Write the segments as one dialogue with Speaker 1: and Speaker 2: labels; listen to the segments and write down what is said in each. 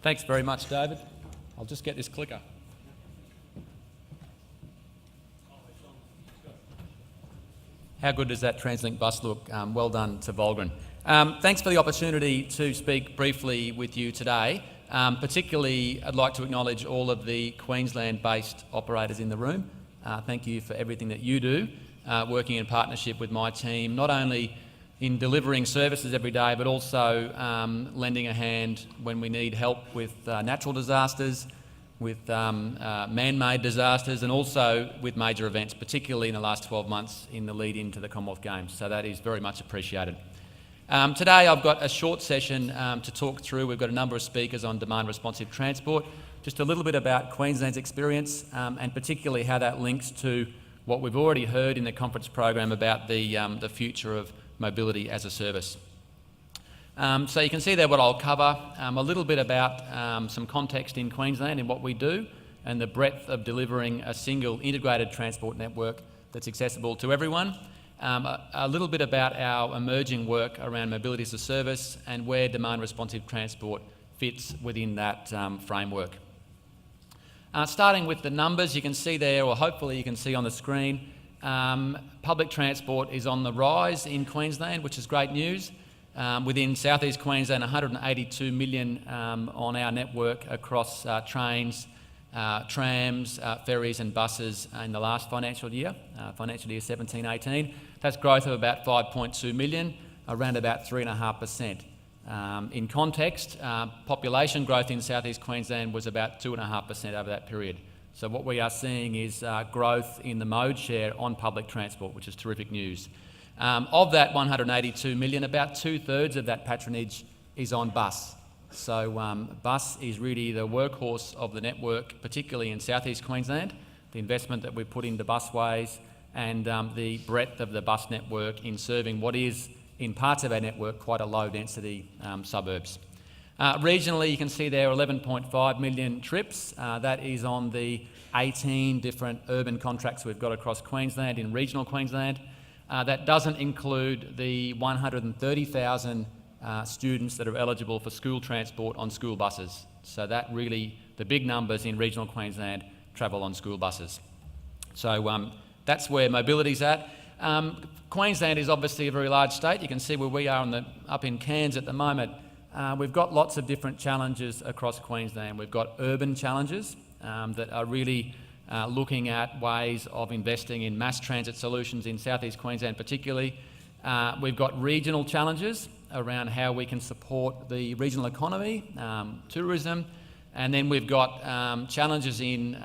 Speaker 1: Thanks very much, David. I'll just get this clicker. How good does that TransLink bus look? Well done to Volgren. Thanks for the opportunity to speak briefly with you today. Particularly, I'd like to acknowledge all of the Queensland-based operators in the room. Thank you for everything that you do, working in partnership with my team, not only in delivering services every day, but also lending a hand when we need help with natural disasters, with man-made disasters, and also with major events, particularly in the last 12 months in the lead into the Commonwealth Games. So that is very much appreciated. Today I've got a short session to talk through. We've got a number of speakers on demand responsive transport, just a little bit about Queensland's experience and particularly how that links to what we've already heard in the conference program about the future of mobility as a service. So you can see there what I'll cover, a little bit about some context in Queensland and what we do and the breadth of delivering a single integrated transport network that's accessible to everyone. A little bit about our emerging work around mobility as a service and where demand responsive transport fits within that framework. Starting with the numbers, you can see there, or hopefully you can see on the screen, public transport is on the rise in Queensland, which is great news. Within southeast Queensland, 182 million on our network across trains, trams, ferries and buses in the last financial year 17-18. That's growth of about 5.2 million, around about 3.5%. In context, population growth in southeast Queensland was about 2.5% over that period. So what we are seeing is growth in the mode share on public transport, which is terrific news. Of that 182 million, about 2/3 of that patronage is on bus. So bus is really the workhorse of the network, particularly in southeast Queensland. The investment that we put into busways and the breadth of the bus network in serving what is, in parts of our network, quite a low density suburbs. Regionally, you can see there 11.5 million trips. That is on the 18 different urban contracts we've got across Queensland in regional Queensland. That doesn't include the 130,000 students that are eligible for school transport on school buses. So that really, the big numbers in regional Queensland travel on school buses. So that's where mobility's at. Queensland is obviously a very large state. You can see where we are up in Cairns at the moment. We've got lots of different challenges across Queensland. We've got urban challenges that are really looking at ways of investing in mass transit solutions in southeast Queensland particularly. We've got regional challenges around how we can support the regional economy, tourism, and then we've got challenges in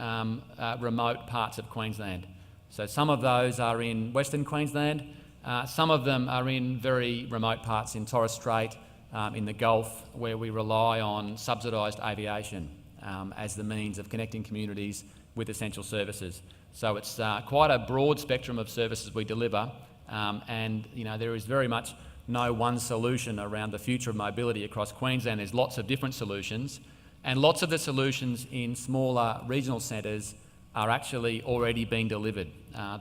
Speaker 1: remote parts of Queensland. So some of those are in Western Queensland, some of them are in very remote parts in Torres Strait, in the Gulf, where we rely on subsidised aviation as the means of connecting communities with essential services. So it's quite a broad spectrum of services we deliver, and there is very much no one solution around the future of mobility across Queensland. There's lots of different solutions, and lots of the solutions in smaller regional centres are actually already being delivered.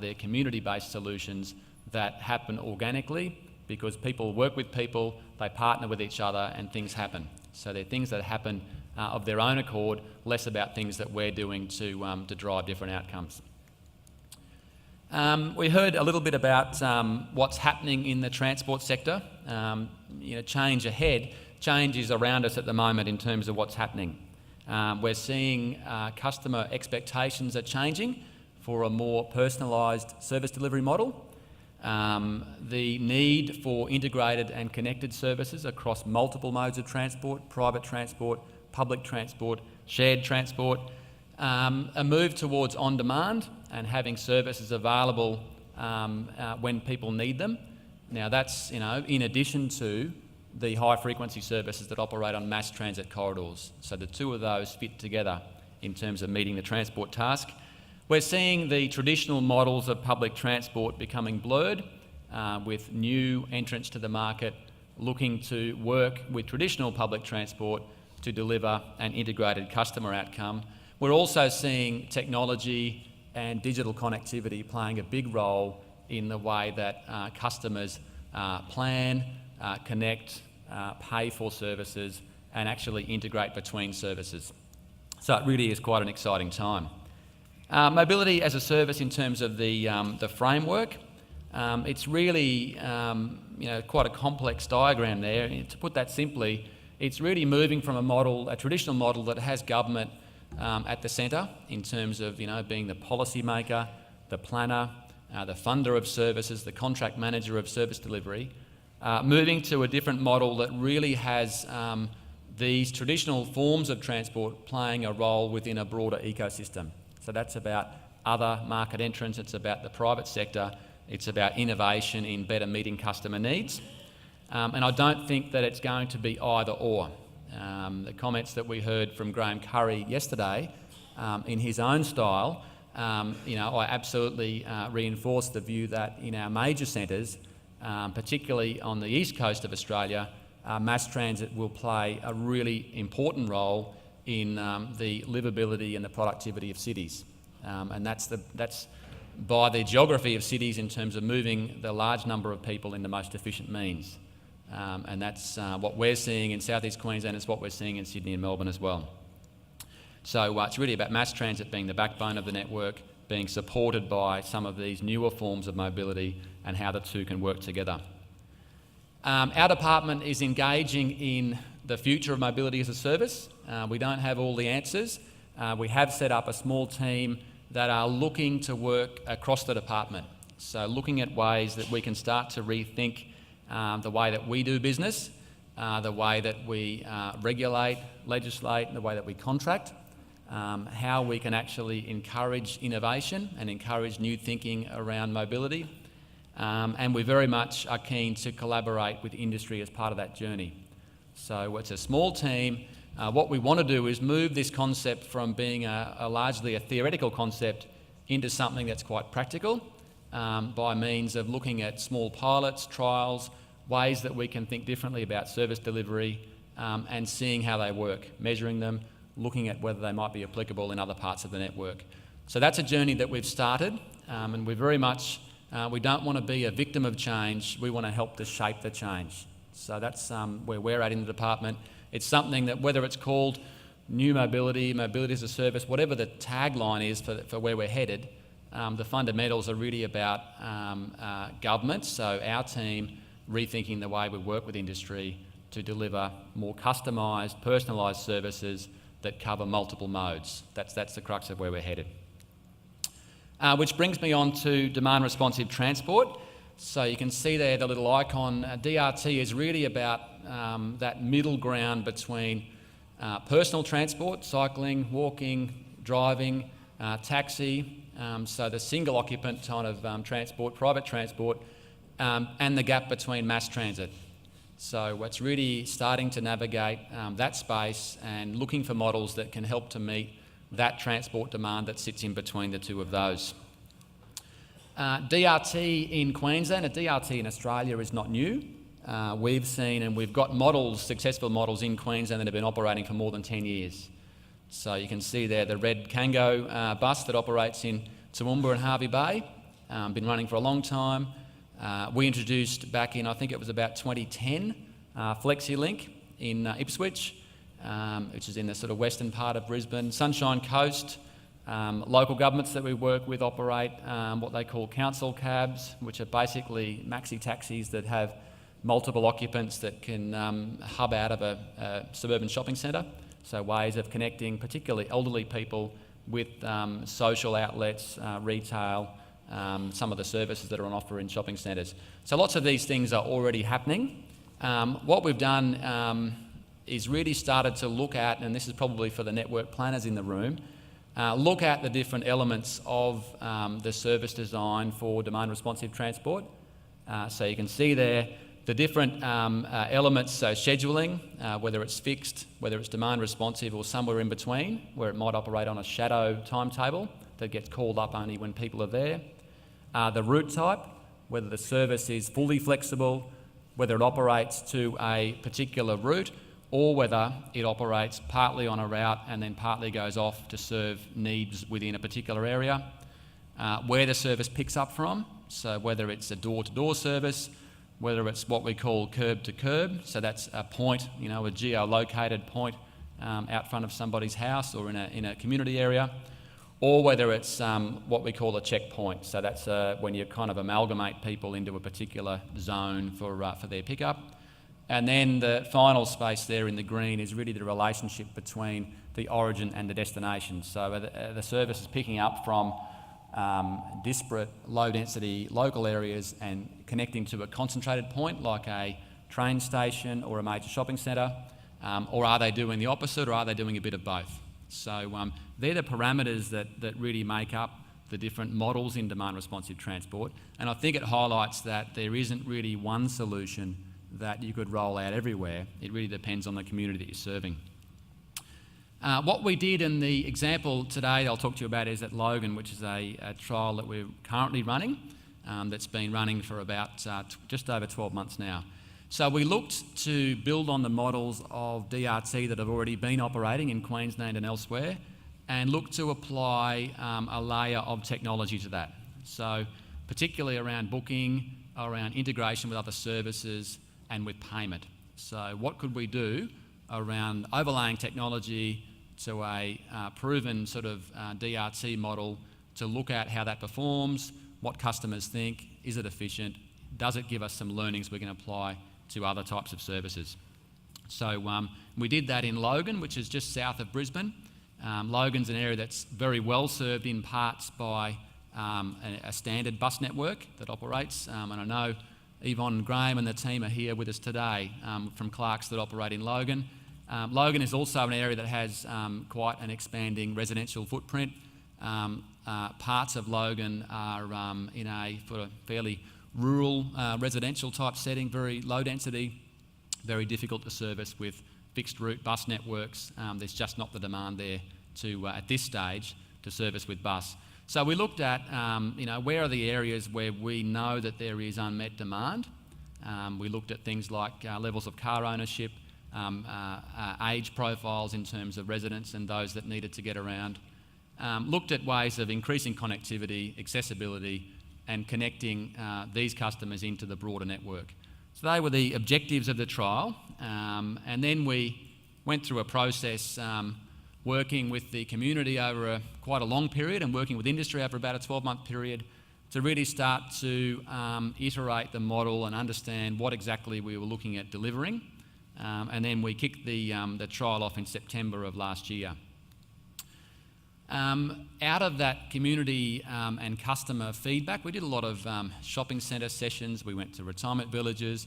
Speaker 1: They're community-based solutions that happen organically because people work with people, they partner with each other, and things happen. So they're things that happen of their own accord, less about things that we're doing to drive different outcomes. We heard a little bit about what's happening in the transport sector. Change ahead. Change is around us at the moment in terms of what's happening. We're seeing customer expectations are changing for a more personalised service delivery model. The need for integrated and connected services across multiple modes of transport, private transport, public transport, shared transport, a move towards on-demand and having services available when people need them. Now that's, in addition to the high-frequency services that operate on mass transit corridors. So the two of those fit together in terms of meeting the transport task. We're seeing the traditional models of public transport becoming blurred with new entrants to the market looking to work with traditional public transport to deliver an integrated customer outcome. We're also seeing technology and digital connectivity playing a big role in the way that customers plan, connect, pay for services and actually integrate between services. So it really is quite an exciting time. Mobility as a service in terms of the framework, it's really quite a complex diagram there. To put that simply, it's really moving from a traditional model that has government at the centre in terms of being the policy maker, the planner, the funder of services, the contract manager of service delivery, moving to a different model that really has these traditional forms of transport playing a role within a broader ecosystem. So that's about other market entrants, it's about the private sector, it's about innovation in better meeting customer needs. And I don't think that it's going to be either or. The comments that we heard from Graham Curry yesterday, in his own style, I absolutely reinforce the view that in our major centres, particularly on the east coast of Australia, mass transit will play a really important role in the livability and the productivity of cities. And that's by the geography of cities in terms of moving the large number of people in the most efficient means. And that's what we're seeing in southeast Queensland, it's what we're seeing in Sydney and Melbourne as well. So it's really about mass transit being the backbone of the network, being supported by some of these newer forms of mobility and how the two can work together. Our department is engaging in the future of mobility as a service. We don't have all the answers. We have set up a small team that are looking to work across the department. So looking at ways that we can start to rethink the way that we do business, the way that we regulate, legislate, the way that we contract, how we can actually encourage innovation and encourage new thinking around mobility. And we very much are keen to collaborate with industry as part of that journey. So it's a small team. What we want to do is move this concept from being largely a theoretical concept into something that's quite practical by means of looking at small pilots, trials, ways that we can think differently about service delivery and seeing how they work, measuring them, looking at whether they might be applicable in other parts of the network. So that's a journey that we've started, and we very much, we don't want to be a victim of change, we want to help to shape the change. So that's where we're at in the department. It's something that whether it's called new mobility, mobility as a service, whatever the tagline is for where we're headed, the fundamentals are really about government, so our team rethinking the way we work with industry to deliver more customised, personalised services that cover multiple modes. That's the crux of where we're headed. Which brings me on to demand responsive transport. So you can see there the little icon. DRT is really about that middle ground between personal transport, cycling, walking, driving, taxi, so the single occupant kind of transport, private transport, and the gap between mass transit. So it's really starting to navigate that space and looking for models that can help to meet that transport demand that sits in between the two of those. DRT in Queensland, a DRT in Australia is not new. We've seen and we've got models, successful models in Queensland that have been operating for more than 10 years. So you can see there the red Kango bus that operates in Toowoomba and Hervey Bay, been running for a long time. We introduced back in, I think it was about 2010, FlexiLink in Ipswich, which is in the sort of western part of Brisbane. Sunshine Coast, local governments that we work with operate what they call council cabs, which are basically maxi taxis that have multiple occupants that can hub out of a suburban shopping centre. So ways of connecting particularly elderly people with social outlets, retail, some of the services that are on offer in shopping centres. So lots of these things are already happening. What we've done is really started to look at, and this is probably for the network planners in the room, look at the different elements of the service design for demand responsive transport. So you can see there the different elements, so scheduling, whether it's fixed, whether it's demand responsive or somewhere in between, where it might operate on a shadow timetable that gets called up only when people are there. The route type, whether the service is fully flexible, whether it operates to a particular route, or whether it operates partly on a route and then partly goes off to serve needs within a particular area. Where the service picks up from, so whether it's a door-to-door service, whether it's what we call curb to curb, so that's a point, a geo-located point out front of somebody's house or in a community area, or whether it's what we call a checkpoint, so that's when you kind of amalgamate people into a particular zone for their pickup. And then the final space there in the green is really the relationship between the origin and the destination. So the service is picking up from disparate low-density local areas and connecting to a concentrated point like a train station or a major shopping centre, or are they doing the opposite, or are they doing a bit of both? So they're the parameters that really make up the different models in demand-responsive transport, and I think it highlights that there isn't really one solution that you could roll out everywhere. It really depends on the community that you're serving. What we did in the example today I'll talk to you about is at Logan, which is a trial that we're currently running, that's been running for about just over 12 months now. So we looked to build on the models of DRT that have already been operating in Queensland and elsewhere, and look to apply a layer of technology to that. So particularly around booking, around integration with other services, and with payment. So what could we do around overlaying technology to a proven sort of DRT model to look at how that performs, what customers think, is it efficient, does it give us some learnings we can apply to other types of services. So we did that in Logan, which is just south of Brisbane. Logan's an area that's very well served in parts by a standard bus network that operates, and I know Yvonne Graham and the team are here with us today from Clark's that operate in Logan. Logan is also an area that has quite an expanding residential footprint. Parts of Logan are in a sort of fairly rural residential type setting, very low density, very difficult to service with fixed route bus networks. There's just not the demand there to, at this stage, to service with bus. So we looked at, where are the areas where we know that there is unmet demand. We looked at things like levels of car ownership, age profiles in terms of residents and those that needed to get around. Looked at ways of increasing connectivity, accessibility, and connecting these customers into the broader network. So they were the objectives of the trial, and then we went through a process working with the community over quite a long period and working with industry over about a 12-month period to really start to iterate the model and understand what exactly we were looking at delivering. And then we kicked the trial off in September of last year. Out of that community and customer feedback, we did a lot of shopping centre sessions. We went to retirement villages.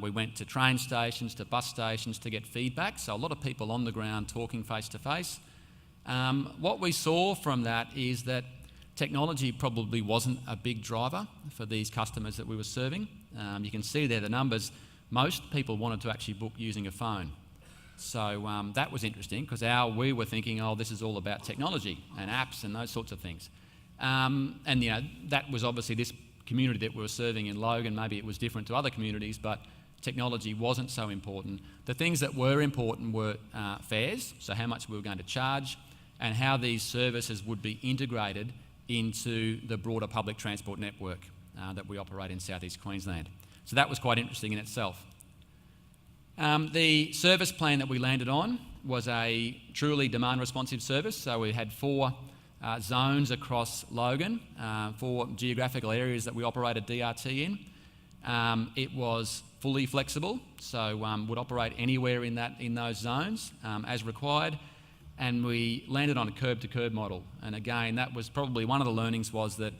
Speaker 1: We went to train stations, to bus stations to get feedback. So a lot of people on the ground talking face to face. What we saw from that is that technology probably wasn't a big driver for these customers that we were serving. You can see there the numbers. Most people wanted to actually book using a phone. So that was interesting because we were thinking, this is all about technology and apps and those sorts of things. And that was obviously this community that we were serving in Logan. Maybe it was different to other communities, but technology wasn't so important. The things that were important were fares, so how much we were going to charge, and how these services would be integrated into the broader public transport network that we operate in South East Queensland. So that was quite interesting in itself. The service plan that we landed on was a truly demand-responsive service. So we had 4 zones across Logan, 4 geographical areas that we operated DRT in. It was fully flexible, so would operate anywhere in those zones as required. And we landed on a curb-to-curb model. And again, that was probably one of the learnings, was that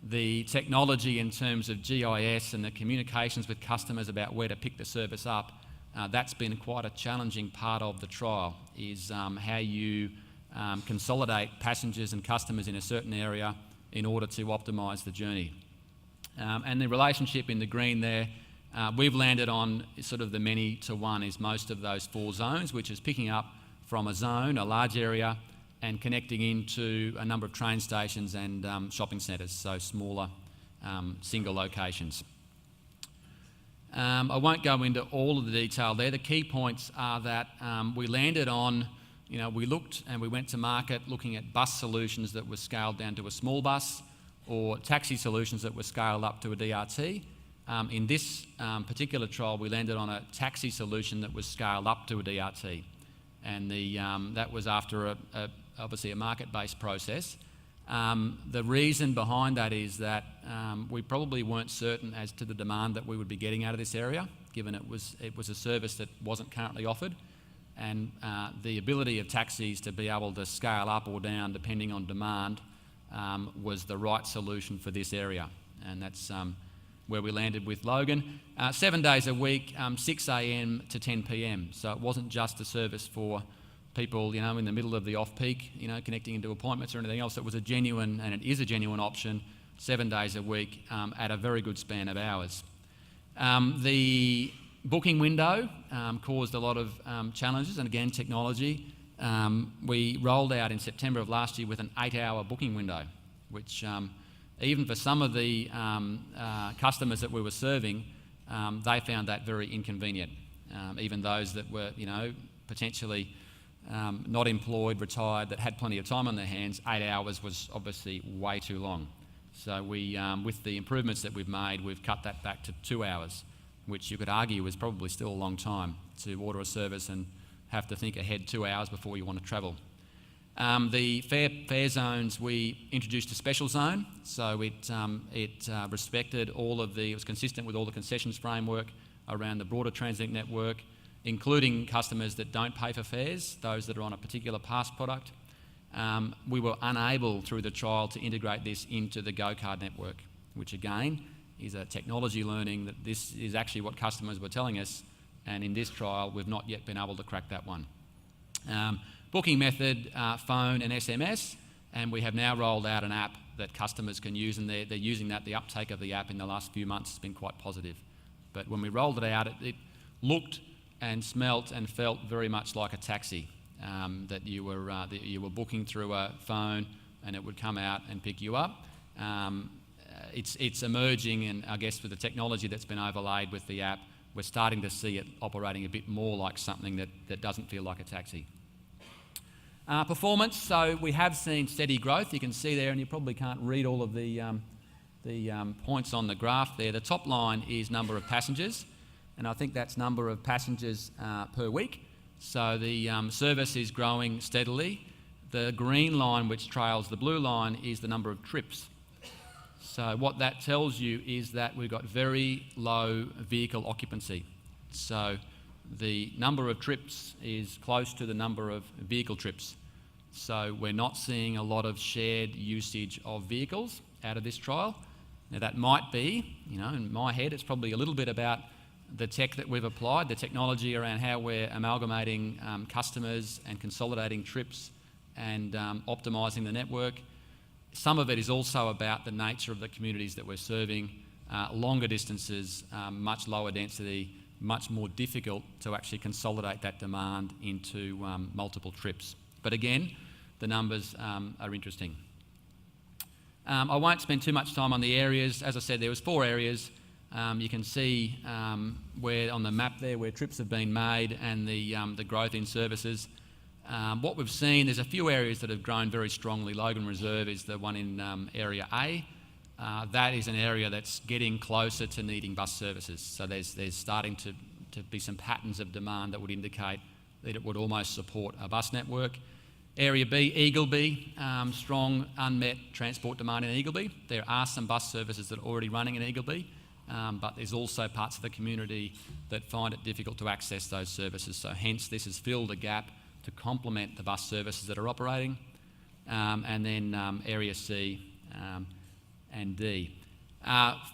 Speaker 1: the technology in terms of GIS and the communications with customers about where to pick the service up, that's been quite a challenging part of the trial, is how you consolidate passengers and customers in a certain area in order to optimise the journey. And the relationship in the green there, we've landed on sort of the many to one is most of those 4 zones, which is picking up from a zone, a large area, and connecting into a number of train stations and shopping centres, so smaller single locations. I won't go into all of the detail there. The key points are that we landed on, we looked and we went to market looking at bus solutions that were scaled down to a small bus, or taxi solutions that were scaled up to a DRT. In this particular trial, we landed on a taxi solution that was scaled up to a DRT, and that was after obviously a market-based process. The reason behind that is that we probably weren't certain as to the demand that we would be getting out of this area, given it was a service that wasn't currently offered, and the ability of taxis to be able to scale up or down depending on demand was the right solution for this area, and that's where we landed with Logan. 7 days a week, 6 a.m. to 10 p.m. So it wasn't just a service for people, in the middle of the off-peak, connecting into appointments or anything else. It was a genuine, and it is a genuine option, 7 days a week at a very good span of hours. The booking window caused a lot of challenges, and again, technology. We rolled out in September of last year with an 8-hour booking window, which even for some of the customers that we were serving, they found that very inconvenient. Even those that were, potentially not employed, retired, that had plenty of time on their hands, 8 hours was obviously way too long. So we, with the improvements that we've made, we've cut that back to 2 hours, which you could argue is probably still a long time to order a service and have to think ahead 2 hours before you want to travel. The fare zones, we introduced a special zone, so it respected it was consistent with all the concessions framework around the broader Translink network, including customers that don't pay for fares, those that are on a particular pass product. We were unable through the trial to integrate this into the GoCard network, which again is a technology learning that this is actually what customers were telling us, and in this trial we've not yet been able to crack that one. Booking method, phone and SMS, and we have now rolled out an app that customers can use, and they're using that. The uptake of the app in the last few months has been quite positive. But when we rolled it out, it looked and smelt and felt very much like a taxi, that you were booking through a phone and it would come out and pick you up. It's emerging, and I guess with the technology that's been overlaid with the app, we're starting to see it operating a bit more like something that doesn't feel like a taxi. Performance, so we have seen steady growth. You can see there, and you probably can't read all of the points on the graph there. The top line is number of passengers, and I think that's number of passengers per week. So the service is growing steadily. The green line, which trails the blue line, is the number of trips. So what that tells you is that we've got very low vehicle occupancy. So the number of trips is close to the number of vehicle trips. So we're not seeing a lot of shared usage of vehicles out of this trial. Now that might be, in my head, it's probably a little bit about the tech that we've applied, the technology around how we're amalgamating customers and consolidating trips and optimising the network. Some of it is also about the nature of the communities that we're serving, longer distances, much lower density, much more difficult to actually consolidate that demand into multiple trips. But again, the numbers are interesting. I won't spend too much time on the areas. As I said, there was 4 areas. You can see where on the map there where trips have been made and the growth in services. What we've seen, there's a few areas that have grown very strongly. Logan Reserve is the one in Area A. That is an area that's getting closer to needing bus services. So there's starting to be some patterns of demand that would indicate that it would almost support a bus network. Area B, Eagleby, strong unmet transport demand in Eagleby. There are some bus services that are already running in Eagleby, but there's also parts of the community that find it difficult to access those services. So hence this has filled a gap to complement the bus services that are operating. And then Area C and D.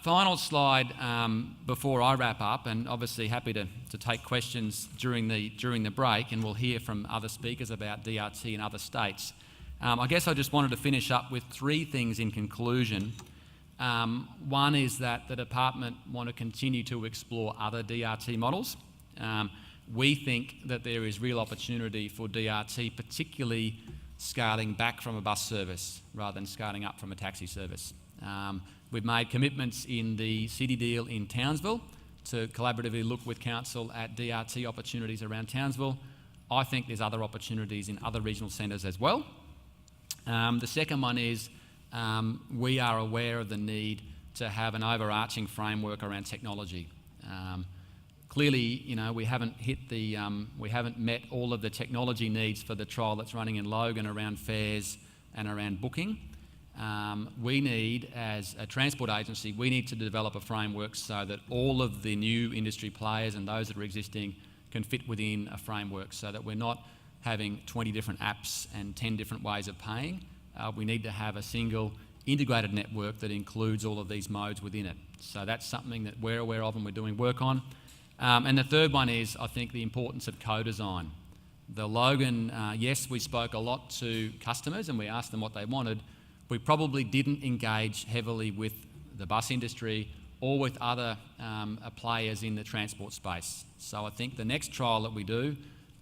Speaker 1: Final slide before I wrap up, and obviously happy to take questions during the break, and we'll hear from other speakers about DRT in other states. I guess I just wanted to finish up with 3 things in conclusion. One is that the department want to continue to explore other DRT models. We think that there is real opportunity for DRT, particularly scaling back from a bus service rather than scaling up from a taxi service. We've made commitments in the city deal in Townsville to collaboratively look with council at DRT opportunities around Townsville. I think there's other opportunities in other regional centres as well. The second one is we are aware of the need to have an overarching framework around technology. Clearly, we haven't we haven't met all of the technology needs for the trial that's running in Logan around fares and around booking. We need, as a transport agency, we need to develop a framework so that all of the new industry players and those that are existing can fit within a framework, so that we're not having 20 different apps and 10 different ways of paying. We need to have a single integrated network that includes all of these modes within it. So that's something that we're aware of and we're doing work on. And the third one is, I think, the importance of co-design. The Logan, yes, we spoke a lot to customers and we asked them what they wanted. We probably didn't engage heavily with the bus industry or with other players in the transport space. So I think the next trial that we do,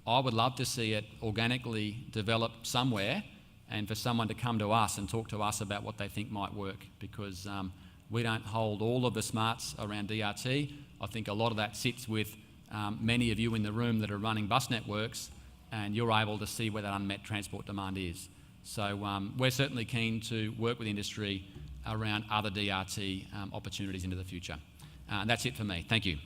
Speaker 1: I would love to see it organically develop somewhere and for someone to come to us and talk to us about what they think might work, because we don't hold all of the smarts around DRT. I think a lot of that sits with many of you in the room that are running bus networks, and you're able to see where that unmet transport demand is. So we're certainly keen to work with industry around other DRT opportunities into the future. And that's it for me. Thank you.